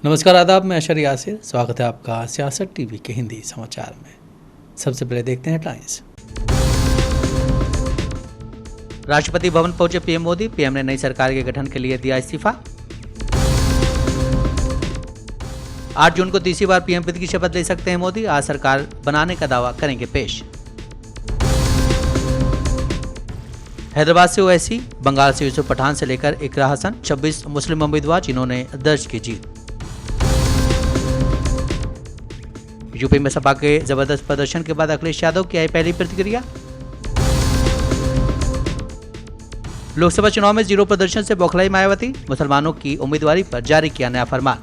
नमस्कार, आदाब। मैं अशर यासिर, स्वागत है आपका सियासत टीवी के हिंदी समाचार में। सबसे पहले देखते हैं हेडलाइंस। राष्ट्रपति भवन पहुंचे पीएम मोदी। पीएम ने नई सरकार के गठन के लिए दिया इस्तीफा। 8 जून को तीसरी बार पीएम पद की शपथ ले सकते हैं मोदी। आज सरकार बनाने का दावा करेंगे पेश। हैदराबाद से ओवैसी, बंगाल से यूसुफ पठान से लेकर इकरा हसन, 26 मुस्लिम उम्मीदवार जिन्होंने दर्ज की जीत। यूपी में सपा के जबरदस्त प्रदर्शन के बाद अखिलेश यादव की आई पहली प्रतिक्रिया। लोकसभा चुनाव में जीरो प्रदर्शन से बौखलाई मायावती। मुसलमानों की उम्मीदवारी पर जारी किया नया फरमान।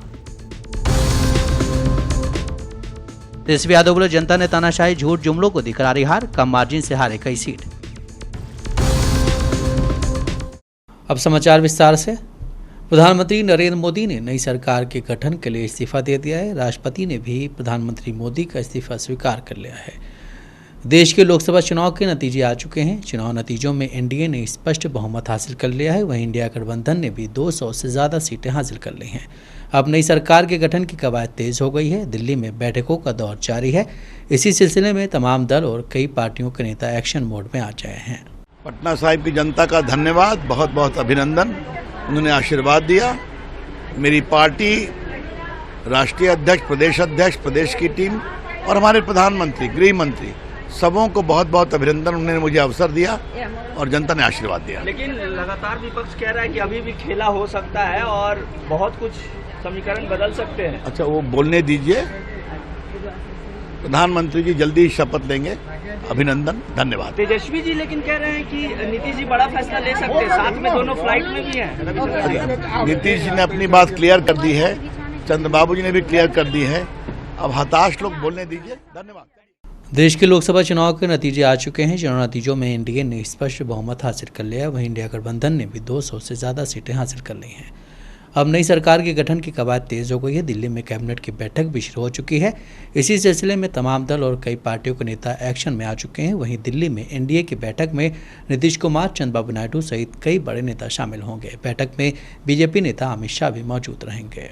तेजस्वी यादव बोले, जनता ने तानाशाही झूठ जुमलों को दी करारी हार। कम मार्जिन से हारे कई सीट। अब समाचार विस्तार से। प्रधानमंत्री नरेंद्र मोदी ने नई सरकार के गठन के लिए इस्तीफा दे दिया है। राष्ट्रपति ने भी प्रधानमंत्री मोदी का इस्तीफा स्वीकार कर लिया है। देश के लोकसभा चुनाव के नतीजे आ चुके हैं। चुनाव नतीजों में एनडीए ने स्पष्ट बहुमत हासिल कर लिया है। वहीं इंडिया गठबंधन ने भी 200 से ज़्यादा सीटें हासिल कर ली हैं। अब नई सरकार के गठन की कवायद तेज हो गई है। दिल्ली में बैठकों का दौर जारी है। इसी सिलसिले में तमाम दल और कई पार्टियों के नेता एक्शन मोड में आ गए हैं। पटना साहिब की जनता का धन्यवाद, बहुत बहुत अभिनंदन। उन्होंने आशीर्वाद दिया। मेरी पार्टी, राष्ट्रीय अध्यक्ष, प्रदेश अध्यक्ष, प्रदेश की टीम और हमारे प्रधानमंत्री, गृह मंत्री, सबों को बहुत बहुत अभिनंदन। उन्होंने मुझे अवसर दिया और जनता ने आशीर्वाद दिया। लेकिन लगातार विपक्ष कह रहा है कि अभी भी खेला हो सकता है और बहुत कुछ समीकरण बदल सकते हैं। अच्छा, वो बोलने दीजिए। प्रधानमंत्री जी जल्दी शपथ लेंगे। अभिनंदन, धन्यवाद। तेजस्वी जी लेकिन कह रहे हैं कि नीतीश जी बड़ा फैसला ले सकते हैं, साथ में दोनों फ्लाइट में भी हैं। नीतीश जी ने अपनी बात क्लियर कर दी है, चंद्रबाबू जी ने भी क्लियर कर दी है। अब हताश लोग बोलने दीजिए। धन्यवाद। देश के लोकसभा चुनाव के नतीजे आ चुके हैं। चुनाव नतीजों में एनडीए ने स्पष्ट बहुमत हासिल कर लिया है। वहीं इंडिया गठबंधन ने भी 200 से ज़्यादा सीटें हासिल कर ली हैं। अब नई सरकार के गठन की कवायद तेज हो गई है। दिल्ली में कैबिनेट की बैठक भी शुरू हो चुकी है। इसी सिलसिले में तमाम दल और कई पार्टियों के नेता एक्शन में आ चुके हैं। वहीं दिल्ली में एनडीए की बैठक में नीतीश कुमार, चंद्रबाबू नायडू सहित कई बड़े नेता शामिल होंगे। बैठक में बीजेपी नेता अमित शाह भी मौजूद रहेंगे।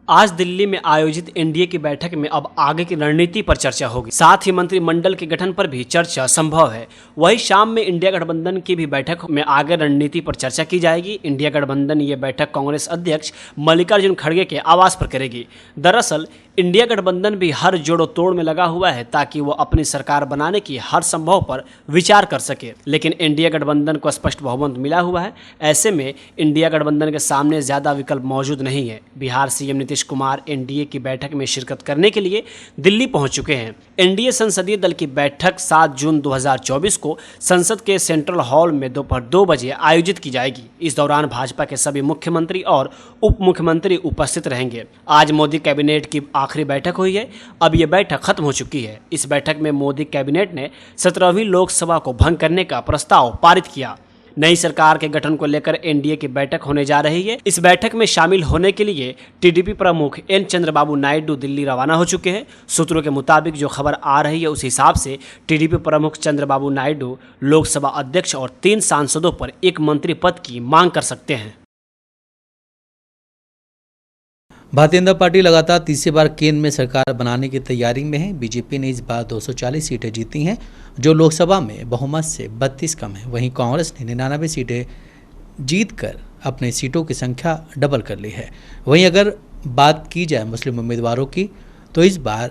आज दिल्ली में आयोजित एनडीए की बैठक में अब आगे की रणनीति पर चर्चा होगी। साथ ही मंत्रिमंडल के गठन पर भी चर्चा संभव है। वहीं शाम में इंडिया गठबंधन की भी बैठक में आगे रणनीति पर चर्चा की जाएगी। इंडिया गठबंधन ये बैठक कांग्रेस अध्यक्ष मल्लिकार्जुन खड़गे के आवास पर करेगी। दरअसल इंडिया गठबंधन भी हर जोड़ो तोड़ में लगा हुआ है ताकि वो अपनी सरकार बनाने की हर संभव पर विचार कर सके। लेकिन इंडिया गठबंधन को स्पष्ट बहुमत मिला हुआ है। ऐसे में इंडिया गठबंधन के सामने ज़्यादा विकल्प मौजूद नहीं है। बिहार सीएम नीतीश कुमार एनडीए की बैठक में शिरकत करने के लिए दिल्ली पहुंच चुके हैं। एनडीए संसदीय दल की बैठक 7 जून 2024 को संसद के सेंट्रल हॉल में दोपहर 2 बजे आयोजित की जाएगी। इस दौरान भाजपा के सभी मुख्यमंत्री और उप मुख्यमंत्री उपस्थित रहेंगे। आज मोदी कैबिनेट की आखिरी बैठक हुई है। अब यह बैठक खत्म हो चुकी है। इस बैठक में मोदी कैबिनेट ने 17वीं लोकसभा को भंग करने का प्रस्ताव पारित किया। नई सरकार के गठन को लेकर एनडीए की बैठक होने जा रही है। इस बैठक में शामिल होने के लिए टीडीपी प्रमुख एन चंद्रबाबू नायडू दिल्ली रवाना हो चुके हैं। सूत्रों के मुताबिक जो खबर आ रही है उस हिसाब से टीडीपी प्रमुख चंद्रबाबू नायडू लोकसभा अध्यक्ष और 3 सांसदों पर एक मंत्री पद की मांग कर सकते हैं। भारतीय जनता पार्टी लगातार तीसरी बार केंद्र में सरकार बनाने की तैयारी में है। बीजेपी ने इस बार 240 सीटें जीती हैं, जो लोकसभा में बहुमत से 32 कम है। वहीं कांग्रेस ने 99 सीटें जीतकर अपनी सीटों की संख्या डबल कर ली है। वहीं अगर बात की जाए मुस्लिम उम्मीदवारों की, तो इस बार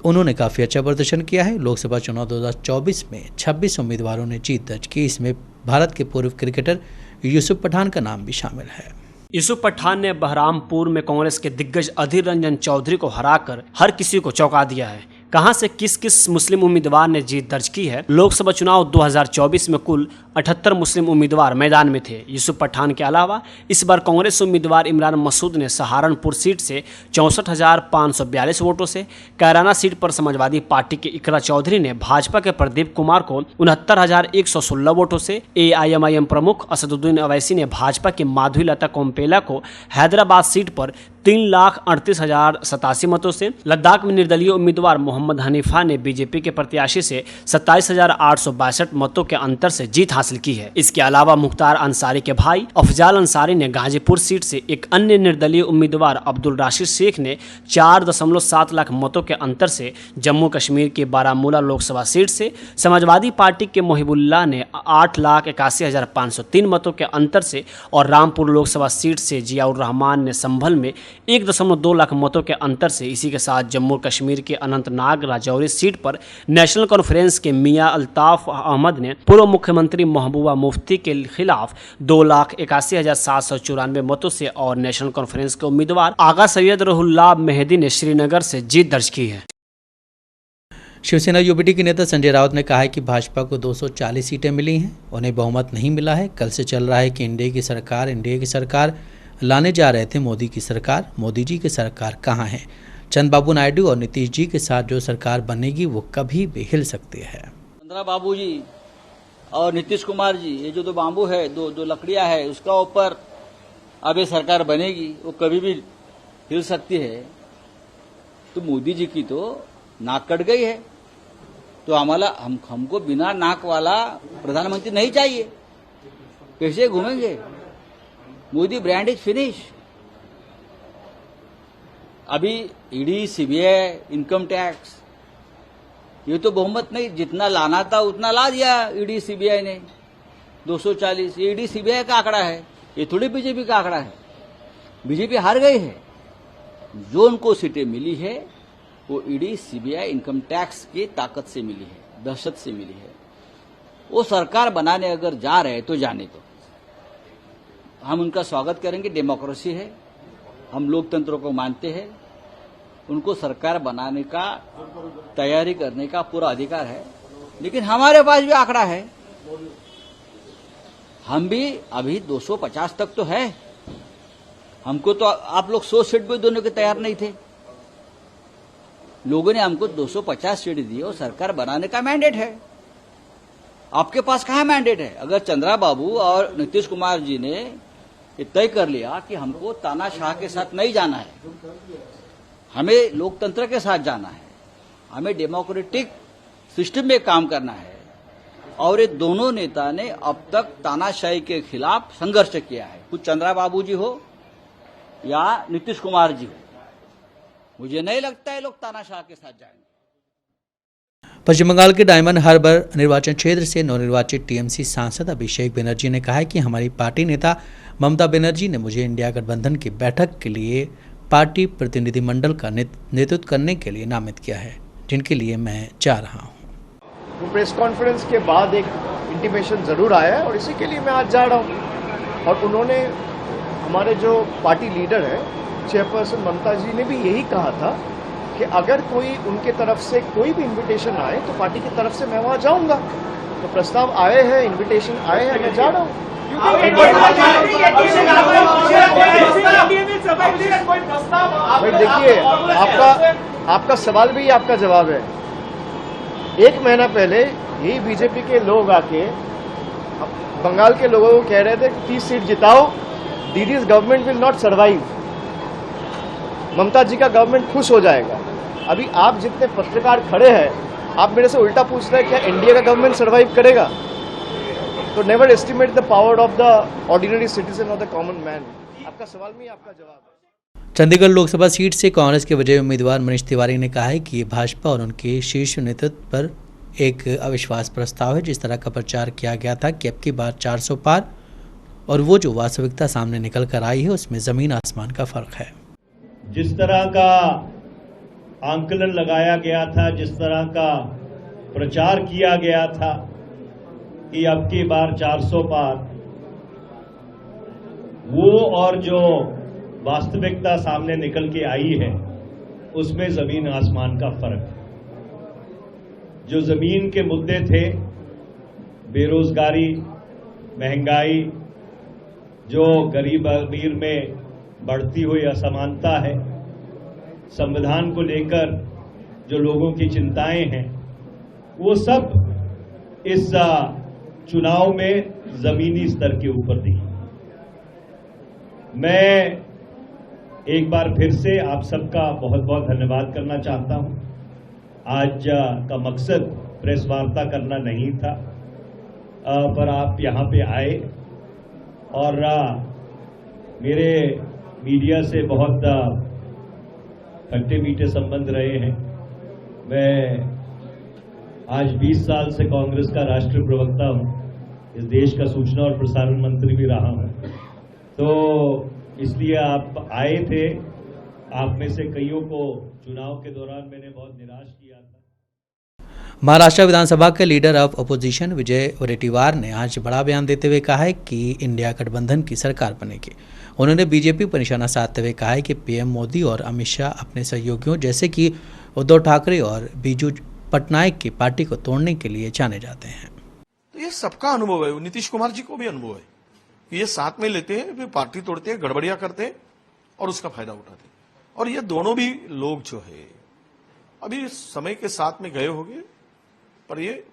उन्होंने काफ़ी अच्छा प्रदर्शन किया है। लोकसभा चुनाव 2024 में 26 उम्मीदवारों ने जीत दर्ज की। इसमें भारत के पूर्व क्रिकेटर यूसुफ पठान का नाम भी शामिल है। यूसुफ पठान ने बहरामपुर में कांग्रेस के दिग्गज अधीर रंजन चौधरी को हराकर हर किसी को चौंका दिया है। कहां से किस किस मुस्लिम उम्मीदवार ने जीत दर्ज की है। लोकसभा चुनाव 2024 में कुल 78 मुस्लिम उम्मीदवार मैदान में थे। यूसुफ पठान के अलावा इस बार कांग्रेस उम्मीदवार इमरान मसूद ने सहारनपुर सीट से 64,542 वोटों से, कैराना सीट पर समाजवादी पार्टी के इकरा चौधरी ने भाजपा के प्रदीप कुमार को 69,116 वोटों से, एआईएमआईएम प्रमुख असदुद्दीन अवैसी ने भाजपा की माधवी लता कोम्पेला को हैदराबाद सीट पर 3,38,087 मतों से, लद्दाख में निर्दलीय उम्मीदवार मोहम्मद हनीफा ने बीजेपी के प्रत्याशी से 27,862 मतों के अंतर से जीत हासिल की है। इसके अलावा मुख्तार अंसारी के भाई अफजाल अंसारी ने गाजीपुर सीट से, एक अन्य निर्दलीय उम्मीदवार अब्दुल राशिद शेख ने 4.7 लाख मतों के अंतर से, जम्मू कश्मीर की बारामूला लोकसभा सीट से समाजवादी पार्टी के मोहिबुल्लाह ने 8,81,503 मतों के अंतर से और रामपुर लोकसभा सीट से जियाउर रहमान ने संभल में 1.2 लाख मतों के अंतर से। इसी के साथ जम्मू कश्मीर के अनंतनाग राजौरी सीट पर नेशनल कॉन्फ्रेंस के मियां अल्ताफ अहमद ने पूर्व मुख्यमंत्री महबूबा मुफ्ती के खिलाफ 2,81,794 मतों से और नेशनल कॉन्फ्रेंस के उम्मीदवार आगा सैयद रुहुल्लाह मेहदी ने श्रीनगर से जीत दर्ज की है। शिवसेना यूबीटी के नेता संजय राउत ने कहा है कि भाजपा को 240 सीटें मिली हैं, उन्हें बहुमत नहीं मिला है। कल से चल रहा है कि एनडीए की सरकार लाने जा रहे थे मोदी की सरकार। मोदी जी की सरकार कहाँ है? चंद्रबाबू नायडू और नीतीश जी के साथ जो सरकार बनेगी वो कभी भी हिल सकती है। चंद्रबाबू जी और नीतीश कुमार जी, ये जो दो बाम्बू है, दो लकड़ियां है, उसका ऊपर अब ये सरकार बनेगी, वो कभी भी हिल सकती है। तो मोदी जी की तो नाक कट गई है, तो हमको बिना नाक वाला प्रधानमंत्री नहीं चाहिए। कैसे घूमेंगे? Modi brand is finish. अभी ईडी, सीबीआई, इनकम टैक्स, ये तो बहुमत नहीं, जितना लाना था उतना ला दिया ईडी सीबीआई ने, 240। ये ईडी सीबीआई का आंकड़ा है, ये थोड़ी बीजेपी का आंकड़ा है। बीजेपी हार गई है। जो उनको सीटें मिली है वो ईडी, सीबीआई, इनकम टैक्स की ताकत से मिली है, दहशत से मिली है। वो सरकार बनाने अगर जा रहे तो जाने दो, हम उनका स्वागत करेंगे। डेमोक्रेसी है, हम लोकतंत्र को मानते हैं। उनको सरकार बनाने का, तैयारी करने का पूरा अधिकार है। लेकिन हमारे पास भी आंकड़ा है, हम भी अभी 250 तक तो है। हमको तो आप लोग 100 सीट भी देने के तैयार नहीं थे। लोगों ने हमको 250 सीट दी और सरकार बनाने का मैंडेट है। आपके पास कहाँ मैंडेट है? अगर चंद्रबाबू और नीतीश कुमार जी ने ये तय कर लिया कि हमको तानाशाह के साथ नहीं जाना है, हमें लोकतंत्र के साथ जाना है, हमें डेमोक्रेटिक सिस्टम में काम करना है, और ये दोनों नेता ने अब तक तानाशाही के खिलाफ संघर्ष किया है, कुछ चंद्रबाबू जी हो या नीतीश कुमार जी हो। मुझे नहीं लगता है लोग तानाशाह के साथ जाएंगे। पश्चिम बंगाल के डायमंड हार्बर निर्वाचन क्षेत्र से नवनिर्वाचित टीएमसी सांसद अभिषेक बनर्जी ने कहा है कि हमारी पार्टी नेता ममता बनर्जी ने मुझे इंडिया गठबंधन की बैठक के लिए पार्टी प्रतिनिधिमंडल का नेतृत्व करने के लिए नामित किया है, जिनके लिए मैं जा रहा हूँ। वो प्रेस कॉन्फ्रेंस के बाद एक इंटीमेशन जरूर आया है और इसी के लिए मैं आज जा रहा हूँ। और उन्होंने, हमारे जो पार्टी लीडर है, चेयरपर्सन ममता जी ने भी यही कहा था कि अगर कोई उनके तरफ से कोई भी इनविटेशन आए तो पार्टी की तरफ से मैं वहां जाऊंगा। तो प्रस्ताव आए हैं, इनविटेशन आए हैं, मैं जा रहा हूं। भाई देखिए, आपका सवाल भी आपका जवाब है। 1 महीना पहले यही बीजेपी के लोग आके बंगाल के लोगों को कह रहे थे 30 सीट जिताओ, Didi's government will not survive, Mamata ji का गवर्नमेंट खुश हो जाएगा। अभी आप जितने पत्रकार खड़े हैं, आप मेरे से उल्टा पूछ रहे हैं क्या एनडीए का गवर्नमेंट सर्वाइव करेगा? तो never estimate the power of the ordinary citizen और द कॉमन मैन। आपका सवाल में आपका जवाब है। चंडीगढ़ लोकसभा सीट से कांग्रेस के विजयी उम्मीदवार मनीष तिवारी ने कहा है कि ये भाजपा और उनके शीर्ष नेतृत्व पर एक अविश्वास प्रस्ताव है। जिस तरह का प्रचार किया गया था कि अब की बार 400 पार, और वो जो वास्तविकता सामने निकल कर आई है उसमें जमीन आसमान का फर्क है। जिस तरह का आंकलन लगाया गया था, जिस तरह का प्रचार किया गया था कि अब की बार 400 पार, वो और जो वास्तविकता सामने निकल के आई है उसमें जमीन आसमान का फर्क है। जो जमीन के मुद्दे थे, बेरोजगारी, महंगाई, जो गरीब अमीर में बढ़ती हुई असमानता है, संविधान को लेकर जो लोगों की चिंताएं हैं, वो सब इस चुनाव में जमीनी स्तर के ऊपर दिखी। मैं एक बार फिर से आप सबका बहुत बहुत धन्यवाद करना चाहता हूं। आज का मकसद प्रेस वार्ता करना नहीं था, पर आप यहाँ पे आए और मेरे मीडिया से बहुत खट्टे मीठे संबंध रहे हैं। मैं आज 20 साल से कांग्रेस का राष्ट्रीय प्रवक्ता हूँ, इस देश का सूचना और प्रसारण मंत्री भी रहा हूँ, तो इसलिए आप आए थे। आप में से कईयों को चुनाव के दौरान मैंने बहुत निराश किया था। महाराष्ट्र विधानसभा के लीडर ऑफ अपोजिशन विजय वडेट्टीवार ने आज बड़ा बयान देते हुए कहा है कि इंडिया गठबंधन की सरकार बनेगी। उन्होंने बीजेपी पर निशाना साधते हुए कहा है कि पीएम मोदी और अमित शाह अपने सहयोगियों जैसे कि उद्धव ठाकरे और बीजू पटनायक की पार्टी को तोड़ने के लिए जाने जाते हैं। तो ये सबका अनुभव है, नीतीश कुमार जी को भी अनुभव है कि ये साथ में लेते हैं, फिर पार्टी तोड़ते हैं, गड़बड़ियां करते हैं और उसका फायदा उठाते हैं। और ये दोनों भी लोग जो है अभी समय के साथ में गए होंगे, पर ये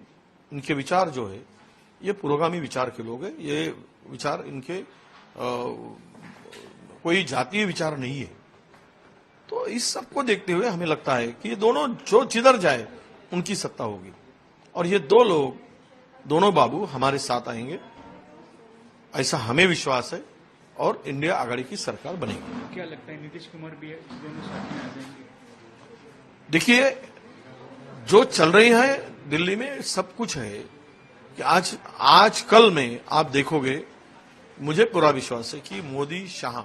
इनके विचार जो है ये पुरोगामी विचार के लोग हैं। ये विचार इनके कोई जातीय विचार नहीं है। तो इस सबको देखते हुए हमें लगता है कि ये दोनों जो जिधर जाए उनकी सत्ता होगी और ये दो लोग, दोनों बाबू हमारे साथ आएंगे, ऐसा हमें विश्वास है और इंडिया आघाड़ी की सरकार बनेगी। क्या लगता है नीतीश कुमार भी दोनों साथ में आ जाएंगे? देखिए, जो चल रही है दिल्ली में सब कुछ है कि आज कल में आप देखोगे, मुझे पूरा विश्वास है कि मोदी शाह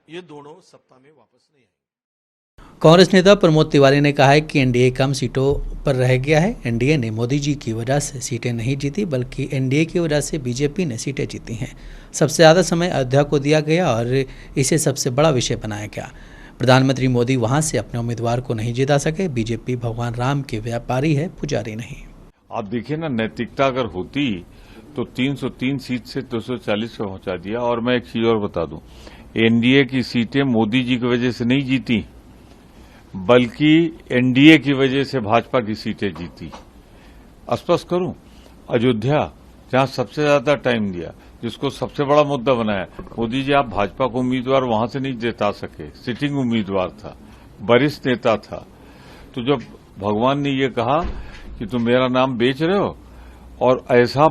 ये दोनों सत्ता में वापस नहीं आएंगे। कांग्रेस नेता प्रमोद तिवारी ने कहा है कि एनडीए कम सीटों पर रह गया है। एनडीए ने मोदी जी की वजह से सीटें नहीं जीती, बल्कि एनडीए की वजह से बीजेपी ने सीटें जीती हैं। सबसे ज़्यादा समय अयोध्या को दिया गया और इसे सबसे बड़ा विषय बनाया गया। प्रधानमंत्री मोदी वहां से अपने उम्मीदवार को नहीं जिता सके। बीजेपी भगवान राम के व्यापारी है, पुजारी नहीं। आप देखिए ना, नैतिकता अगर होती तो 303 सीट से 240 पे पहुंचा दिया। और मैं एक चीज और बता दूं, एनडीए की सीटें मोदी जी की वजह से नहीं जीती, बल्कि एनडीए की वजह से भाजपा की सीटें जीती। स्पष्ट करूं, अयोध्या जहां सबसे ज्यादा टाइम दिया, जिसको सबसे बड़ा मुद्दा बनाया, मोदी जी आप भाजपा को उम्मीदवार वहां से नहीं जिता सके। सिटिंग उम्मीदवार था, वरिष्ठ नेता था। तो जब भगवान ने ये कहा कि तुम मेरा नाम बेच रहे हो, और ऐसा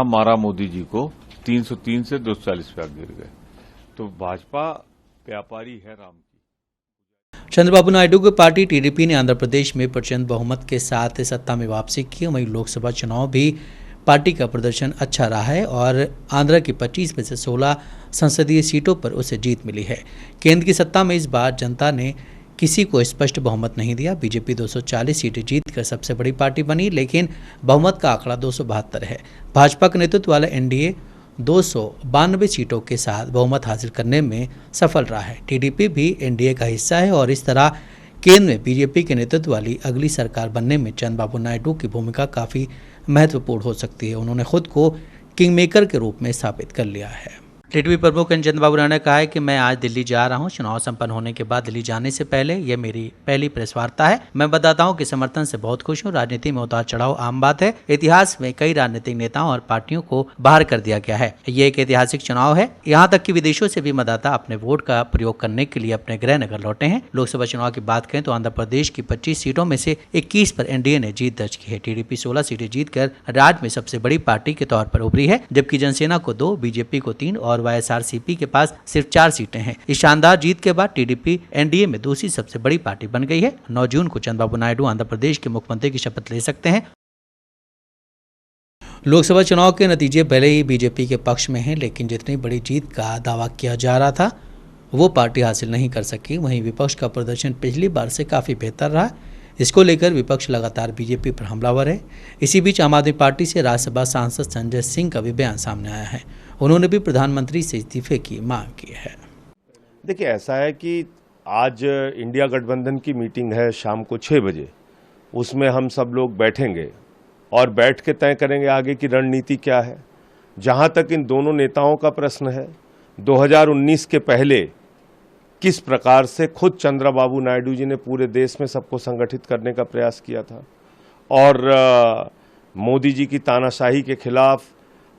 मारा मोदी जी को, 303 से 240 पे गिर गए। तो भाजपा व्यापारी है राम की। चंद्रबाबू नायडू की पार्टी टीडीपी ने आंध्र प्रदेश में प्रचंड बहुमत के साथ सत्ता में वापसी की। वहीं लोकसभा चुनाव भी पार्टी का प्रदर्शन अच्छा रहा है और आंध्र की 25 में से 16 संसदीय सीटों पर उसे जीत मिली है। केंद्र की सत्ता में इस बार जनता ने किसी को स्पष्ट बहुमत नहीं दिया। बीजेपी 240 सीटें जीतकर सबसे बड़ी पार्टी बनी, लेकिन बहुमत का आंकड़ा 272 है। भाजपा के नेतृत्व वाला एनडीए 292 सीटों के साथ बहुमत हासिल करने में सफल रहा है। टीडीपी भी एनडीए का हिस्सा है और इस तरह केंद्र में बीजेपी के नेतृत्व वाली अगली सरकार बनने में चंद्रबाबू नायडू की भूमिका काफ़ी महत्वपूर्ण हो सकती है। उन्होंने खुद को किंग मेकर के रूप में स्थापित कर लिया है। टीडीपी प्रमुख चंद्रबाबू नायडू ने कहा है कि मैं आज दिल्ली जा रहा हूं। चुनाव संपन्न होने के बाद दिल्ली जाने से पहले यह मेरी पहली प्रेस वार्ता है। मैं बताता हूं कि समर्थन से बहुत खुश हूं। राजनीति में उतार चढ़ाव आम बात है। इतिहास में कई राजनीतिक नेताओं और पार्टियों को बाहर कर दिया गया है। ये एक ऐतिहासिक चुनाव है। यहाँ तक कि विदेशों से भी मतदाता अपने वोट का प्रयोग करने के लिए अपने गृह नगर लौटे हैं। लोकसभा चुनाव की बात करें तो आंध्र प्रदेश की 25 सीटों में से 21 पर एनडीए ने जीत दर्ज की है। टीडीपी 16 सीटें जीतकर राज्य में सबसे बड़ी पार्टी के तौर पर उभरी है, जबकि जनसेना को 2, बीजेपी को 3 और वाईएसआरसीपी के पास सिर्फ 4 सीटें हैं। इस शानदार जीत के बाद टीडीपी एनडीए में दूसरी सबसे बड़ी पार्टी बन गई है। 9 जून को चंद्रबाबू नायडू आंध्र प्रदेश के मुख्यमंत्री की शपथ ले सकते हैं। लोकसभा चुनाव के नतीजे भले ही बीजेपी के पक्ष में हैं, लेकिन जितनी बड़ी जीत का दावा किया जा रहा था वो पार्टी हासिल नहीं कर सकी। वहीं विपक्ष का प्रदर्शन पिछली बार से काफी बेहतर रहा। इसको लेकर विपक्ष लगातार बीजेपी पर हमलावर है। इसी बीच आम आदमी पार्टी से राज्यसभा सांसद संजय सिंह का भी बयान सामने आया है। उन्होंने भी प्रधानमंत्री से इस्तीफे की मांग की है। देखिए, ऐसा है कि आज इंडिया गठबंधन की मीटिंग है शाम को 6 बजे। उसमें हम सब लोग बैठेंगे और बैठ के तय करेंगे आगे की रणनीति क्या है। जहां तक इन दोनों नेताओं का प्रश्न है, 2019 के पहले किस प्रकार से खुद चंद्रबाबू नायडू जी ने पूरे देश में सबको संगठित करने का प्रयास किया था और मोदी जी की तानाशाही के खिलाफ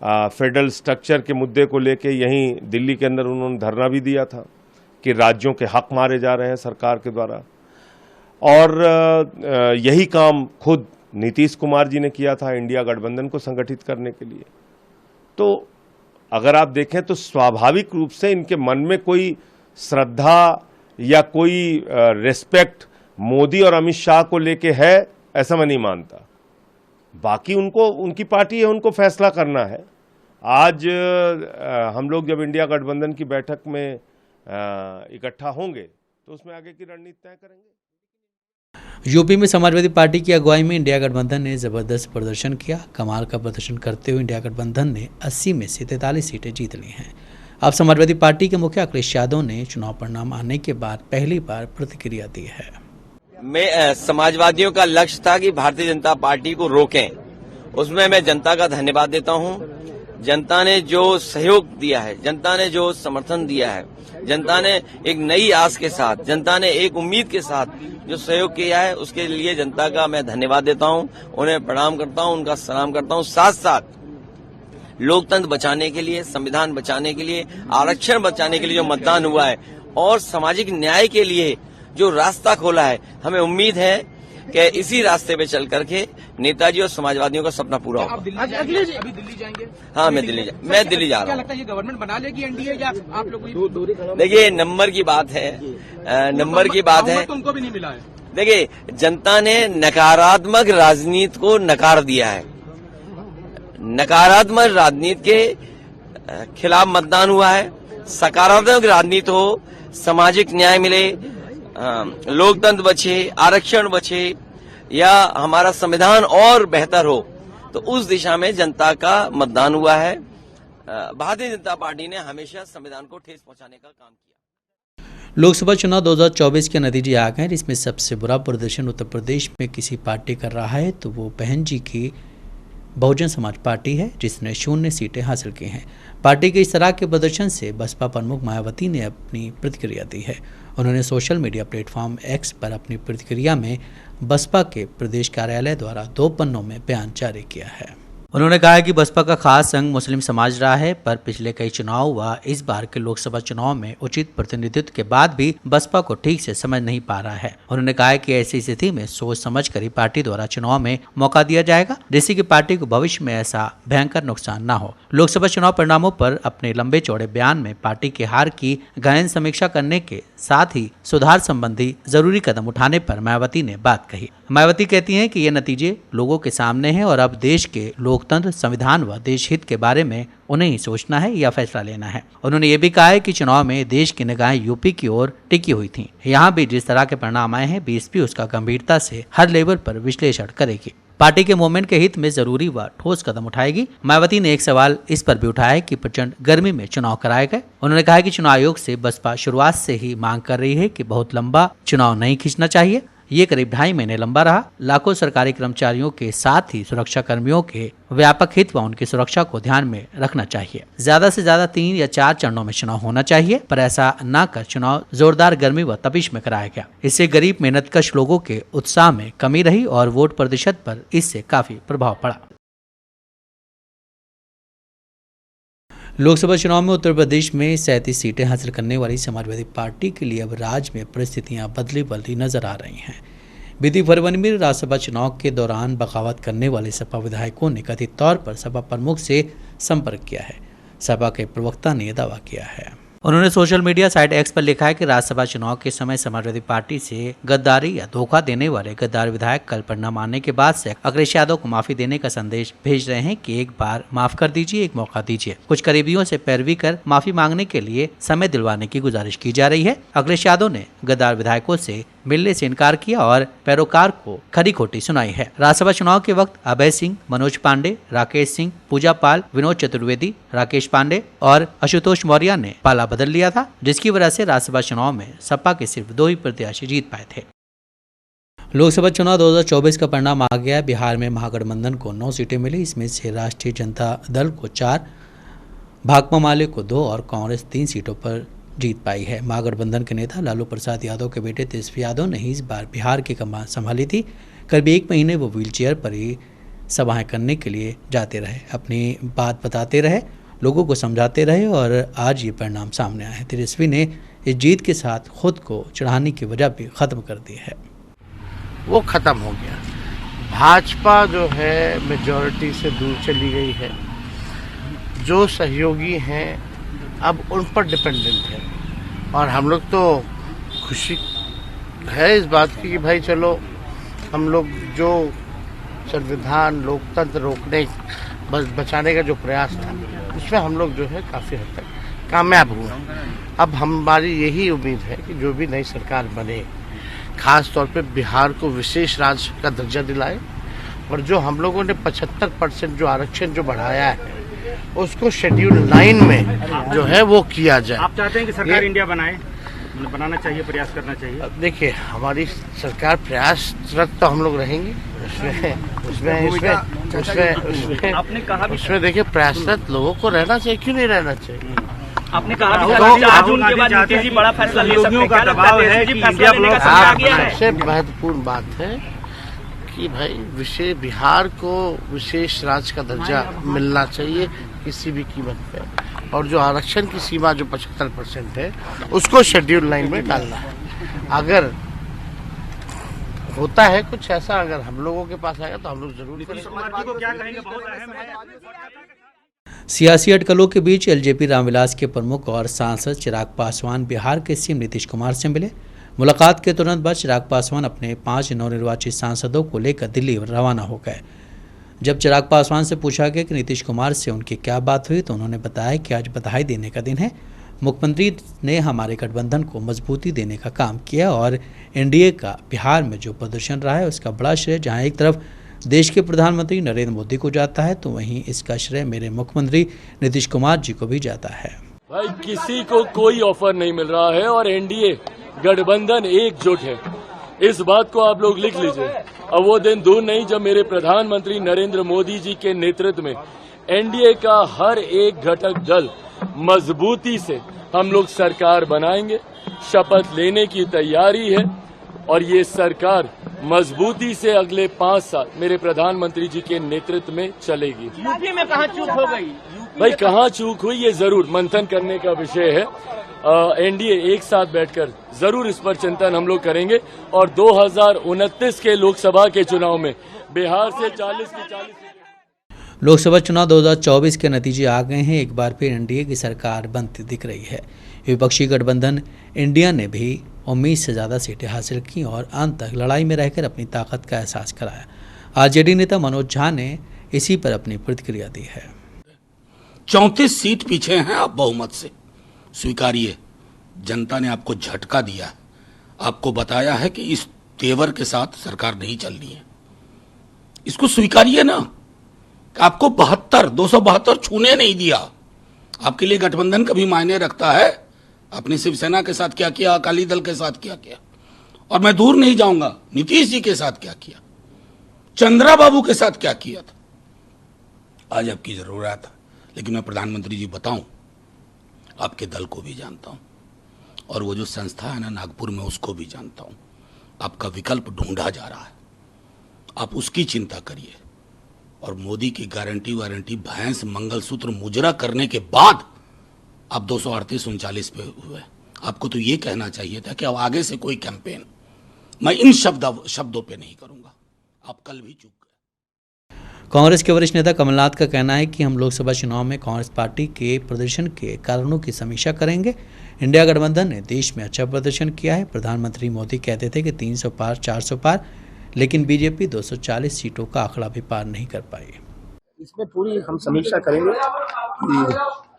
फेडरल स्ट्रक्चर के मुद्दे को लेके यहीं दिल्ली के अंदर उन्होंने धरना भी दिया था कि राज्यों के हक मारे जा रहे हैं सरकार के द्वारा। और यही काम खुद नीतीश कुमार जी ने किया था इंडिया गठबंधन को संगठित करने के लिए। तो अगर आप देखें तो स्वाभाविक रूप से इनके मन में कोई श्रद्धा या कोई रिस्पेक्ट मोदी और अमित शाह को लेके है, ऐसा मैं नहीं मानता। बाकी उनको, उनकी पार्टी है, उनको फैसला करना है। आज हम लोग जब इंडिया गठबंधन की बैठक में इकट्ठा होंगे तो उसमें आगे की रणनीति तय करेंगे। यूपी में समाजवादी पार्टी की अगुवाई में इंडिया गठबंधन ने जबरदस्त प्रदर्शन किया। कमाल का प्रदर्शन करते हुए इंडिया गठबंधन ने 80 में से 43 सीटें जीत ली हैं। अब समाजवादी पार्टी के मुखिया अखिलेश यादव ने चुनाव परिणाम आने के बाद पहली बार प्रतिक्रिया दी है। मैं समाजवादियों का लक्ष्य था कि भारतीय जनता पार्टी को रोकें, उसमें मैं जनता का धन्यवाद देता हूं। जनता ने जो सहयोग दिया है, जनता ने जो समर्थन दिया है, जनता ने एक नई आस के साथ, जनता ने एक उम्मीद के साथ जो सहयोग किया है, उसके लिए जनता का मैं धन्यवाद देता हूं, उन्हें प्रणाम करता हूं, उनका सलाम करता हूं। साथ साथ लोकतंत्र बचाने के लिए, संविधान बचाने के लिए, आरक्षण बचाने के लिए जो मतदान हुआ है और सामाजिक न्याय के लिए जो रास्ता खोला है, हमें उम्मीद है कि इसी रास्ते पे चल करके नेताजी और समाजवादियों का सपना पूरा होगा। अभी दिल्ली जाएंगे? हाँ, मैं दिल्ली जा रहा हूँ। क्या लगता है ये गवर्नमेंट बना लेगी एनडीए या आप लोग? देखिए, नंबर की बात है, नंबर की बात है। उनको भी नहीं मिला है। देखिए, जनता ने नकारात्मक राजनीति को नकार दिया है। नकारात्मक राजनीति के खिलाफ मतदान हुआ है। सकारात्मक राजनीति हो, सामाजिक न्याय मिले, लोकतंत्र बचे, आरक्षण बचे या हमारा संविधान और बेहतर हो, तो उस दिशा में जनता का मतदान हुआ है। भारतीय जनता पार्टी ने हमेशा संविधान को ठेस पहुंचाने का काम किया। लोकसभा चुनाव 2024 के नतीजे आ गए, जिसमें सबसे बुरा प्रदर्शन उत्तर प्रदेश में किसी पार्टी कर रहा है तो वो बहन जी की बहुजन समाज पार्टी है, जिसने 0 सीटें हासिल की हैं। पार्टी के इस तरह के प्रदर्शन से बसपा प्रमुख मायावती ने अपनी प्रतिक्रिया दी है। उन्होंने सोशल मीडिया प्लेटफॉर्म एक्स पर अपनी प्रतिक्रिया में बसपा के प्रदेश कार्यालय द्वारा 2 पन्नों में बयान जारी किया है। उन्होंने कहा कि बसपा का खास संघ मुस्लिम समाज रहा है, पर पिछले कई चुनाव व इस बार के लोकसभा चुनाव में उचित प्रतिनिधित्व के बाद भी बसपा को ठीक से समझ नहीं पा रहा है। उन्होंने कहा कि ऐसी स्थिति में सोच समझ कर ही पार्टी द्वारा चुनाव में मौका दिया जाएगा, जिससे कि पार्टी को भविष्य में ऐसा भयंकर नुकसान न हो। लोकसभा चुनाव परिणामों पर अपने लंबे चौड़े बयान में पार्टी के हार की गहन समीक्षा करने के साथ ही सुधार संबंधी जरूरी कदम उठाने पर मायावती ने बात कही। मायावती कहती हैं कि ये नतीजे लोगों के सामने हैं और अब देश के लोकतंत्र, संविधान व देश हित के बारे में उन्हें ही सोचना है या फैसला लेना है। उन्होंने ये भी कहा है कि चुनाव में देश की निगाहें यूपी की ओर टिकी हुई थीं। यहाँ भी जिस तरह के परिणाम आए हैं, बीएसपी उसका गंभीरता से हर लेवल पर विश्लेषण करेगी। पार्टी के मूवमेंट के हित में जरूरी व ठोस कदम उठाएगी। मायावती ने एक सवाल इस पर भी उठाया कि प्रचंड गर्मी में चुनाव कराए गए। उन्होंने कहा कि चुनाव आयोग से बसपा शुरुआत से ही मांग कर रही है कि बहुत लंबा चुनाव नहीं खींचना चाहिए। ये करीब 2.5 महीने लंबा रहा। लाखों सरकारी कर्मचारियों के साथ ही सुरक्षा कर्मियों के व्यापक हित व उनकी सुरक्षा को ध्यान में रखना चाहिए। ज्यादा से ज्यादा 3 या 4 चरणों में चुनाव होना चाहिए, पर ऐसा न कर चुनाव जोरदार गर्मी व तपिश में कराया गया। इससे गरीब मेहनतकश लोगों के उत्साह में कमी रही और वोट प्रतिशत पर इससे काफी प्रभाव पड़ा। लोकसभा चुनाव में उत्तर प्रदेश में 37 सीटें हासिल करने वाली समाजवादी पार्टी के लिए अब राज्य में परिस्थितियां बदली बदली नजर आ रही हैं। बीती फरवरी में राज्यसभा चुनाव के दौरान बगावत करने वाले सपा विधायकों ने कथित तौर पर सपा प्रमुख से संपर्क किया है। सपा के प्रवक्ता ने दावा किया है। उन्होंने सोशल मीडिया साइट एक्स पर लिखा है कि राज्यसभा चुनाव के समय समाजवादी पार्टी से गद्दारी या धोखा देने वाले गद्दार विधायक कल परिणाम आने के बाद से अखिलेश यादव को माफी देने का संदेश भेज रहे हैं कि एक बार माफ कर दीजिए, एक मौका दीजिए। कुछ करीबियों से पैरवी कर माफी मांगने के लिए समय दिलवाने की गुजारिश की जा रही है। अखिलेश यादव ने गद्दार विधायकों से मिलने से इनकार किया और पैरोकार को खरी खोटी सुनाई है। राज्यसभा चुनाव के वक्त अभय सिंह, मनोज पांडे, राकेश सिंह, पूजा पाल, विनोद चतुर्वेदी, राकेश पांडे और आशुतोष मौर्य ने पाला बदल लिया था, जिसकी वजह से राज्यसभा चुनाव में सपा के सिर्फ 2 ही प्रत्याशी जीत पाए थे। लोकसभा चुनाव 2024 का परिणाम आ गया। बिहार में महागठबंधन को 9 सीटें मिली। इसमें से राष्ट्रीय जनता दल को 4, भाकपा माले को 2 और कांग्रेस 3 सीटों पर जीत पाई है। महागठबंधन के नेता लालू प्रसाद यादव के बेटे तेजस्वी यादव ने ही इस बार बिहार की कमान संभाली थी। करीब 1 महीने वो व्हीलचेयर पर ही सभाएं करने के लिए जाते रहे, अपनी बात बताते रहे, लोगों को समझाते रहे और आज ये परिणाम सामने आए हैं। तेजस्वी ने इस जीत के साथ खुद को चढ़ाने की वजह भी खत्म कर दी है। वो ख़त्म हो गया। भाजपा जो है मेजॉरिटी से दूर चली गई है। जो सहयोगी हैं अब उन पर डिपेंडेंट है, और हम लोग तो खुशी है इस बात की कि भाई चलो हम लोग जो संविधान लोकतंत्र रोकने बचाने का जो प्रयास था उसमें हम लोग जो है काफ़ी हद तक कामयाब हुए। अब हमारी यही उम्मीद है कि जो भी नई सरकार बने खास तौर पे बिहार को विशेष राज्य का दर्जा दिलाए, और जो हम लोगों ने 75% जो आरक्षण जो बढ़ाया है उसको शेड्यूल 9 में जो है वो किया जाए। आप चाहते हैं कि सरकार इंडिया बनाना चाहिए, प्रयास करना चाहिए? देखिए हमारी सरकार प्रयासरत तो हम लोग रहेंगे, उसमें देखिए प्रयासरत लोगों को रहना चाहिए, क्यों नहीं रहना चाहिए। आपने कहा जून के बाद नीतीश जी बड़ा फैसला ले सकते हैं, क्या लगता है कि फैसला लेने का समय आ गया है? सबसे महत्वपूर्ण बात है कि भाई बिहार को विशेष राज्य का दर्जा मिलना चाहिए किसी भी कीमत पे, और जो आरक्षण की सीमा जो 75% है उसको शेड्यूल 9 में डालना है। अगर होता है कुछ ऐसा, अगर हम लोगों के पास आएगा तो हम लोग जरूर करेंगे। सियासी अटकलों के बीच एलजेपी रामविलास के प्रमुख और सांसद चिराग पासवान बिहार के सीएम नीतीश कुमार से मिले। मुलाकात के तुरंत बाद चिराग पासवान अपने 5 नवनिर्वाचित सांसदों को लेकर दिल्ली रवाना हो गए। जब चिराग पासवान से पूछा गया कि नीतीश कुमार से उनकी क्या बात हुई तो उन्होंने बताया कि आज बधाई देने का दिन है। मुख्यमंत्री ने हमारे गठबंधन को मजबूती देने का काम किया और एनडीए का बिहार में जो प्रदर्शन रहा है उसका बड़ा श्रेय जहां एक तरफ देश के प्रधानमंत्री नरेंद्र मोदी को जाता है तो वहीं इसका श्रेय मेरे मुख्यमंत्री नीतीश कुमार जी को भी जाता है। भाई किसी को कोई ऑफर नहीं मिल रहा है और एनडीए गठबंधन एकजुट है, इस बात को आप लोग लिख लीजिए। अब वो दिन दूर नहीं जब मेरे प्रधानमंत्री नरेंद्र मोदी जी के नेतृत्व में एनडीए का हर एक घटक दल मजबूती से हम लोग सरकार बनाएंगे। शपथ लेने की तैयारी है और ये सरकार मजबूती से अगले 5 साल मेरे प्रधानमंत्री जी के नेतृत्व में चलेगी। यूपी में कहाँ चूक हो गई? भाई कहाँ चूक हुई ये जरूर मंथन करने का विषय है। एनडीए एक साथ बैठकर जरूर इस पर चिंतन हम लोग करेंगे और 2029 के लोकसभा के चुनाव में बिहार से 40 की 40 लोकसभा चुनाव 2024 के नतीजे आ गए हैं। एक बार फिर एनडीए की सरकार बनती दिख रही है। विपक्षी गठबंधन इंडिया ने भी उम्मीद से ज़्यादा सीटें हासिल की और अंत तक लड़ाई में रहकर अपनी ताकत का एहसास कराया। आरजेडी नेता मनोज झा ने इसी पर अपनी प्रतिक्रिया दी है। 34 सीट पीछे हैं आप बहुमत से, स्वीकारिए। जनता ने आपको झटका दिया, आपको बताया है कि इस तेवर के साथ सरकार नहीं चलनी है, इसको स्वीकारिए ना। आपको 272 छूने नहीं दिया। आपके लिए गठबंधन कभी मायने रखता है? अपनी शिवसेना के साथ क्या किया, अकाली दल के साथ क्या किया, और मैं दूर नहीं जाऊंगा नीतीश जी के साथ क्या किया, चंद्रा बाबू के साथ क्या किया था। आज आपकी जरूरत है, लेकिन मैं प्रधानमंत्री जी बताऊं, आपके दल को भी जानता हूं और वो जो संस्था है ना नागपुर में उसको भी जानता हूं। आपका विकल्प ढूंढा जा रहा है, आप उसकी चिंता करिए। और मोदी की गारंटी वारंटी भैंस मंगलसूत्र मुजरा करने के बाद आप 238-39 पे हुए। आपको तो ये कहना चाहिए था कि अब आगे से कोई कैंपेन मैं इन शब्दों पे नहीं करूंगा। आप कल भी चूक गए। कांग्रेस के वरिष्ठ नेता कमलनाथ का कहना है कि हम लोकसभा चुनाव में कांग्रेस पार्टी के प्रदर्शन के कारणों की समीक्षा करेंगे। इंडिया गठबंधन ने देश में अच्छा प्रदर्शन किया है। प्रधानमंत्री मोदी कहते थे कि 300 पार 400 पार, लेकिन बीजेपी 240 सीटों का आंकड़ा भी पार नहीं कर पाई। इसमें पूरी हम समीक्षा करेंगे कि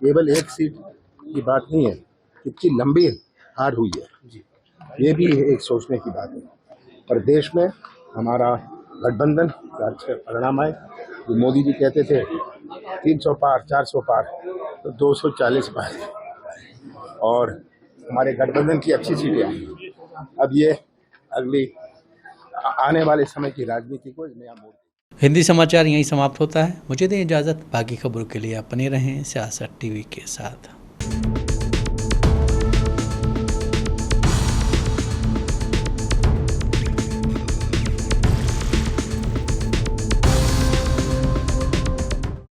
केवल एक सीट की बात नहीं है, कितनी लंबी हार हुई है, ये भी एक सोचने की बात है। पर देश में हमारा गठबंधन का अच्छा परिणाम आए। जो मोदी जी कहते थे 300 पार 400 पार, तो 240 पार, और हमारे गठबंधन की अच्छी सीटें आई। अब ये अगली आने वाले समय की राजनीति को नया मोड़। हिंदी समाचार यहीं समाप्त होता है। मुझे दें इजाज़त। बाकी खबरों के लिए आप बने रहें सियासत टीवी के साथ।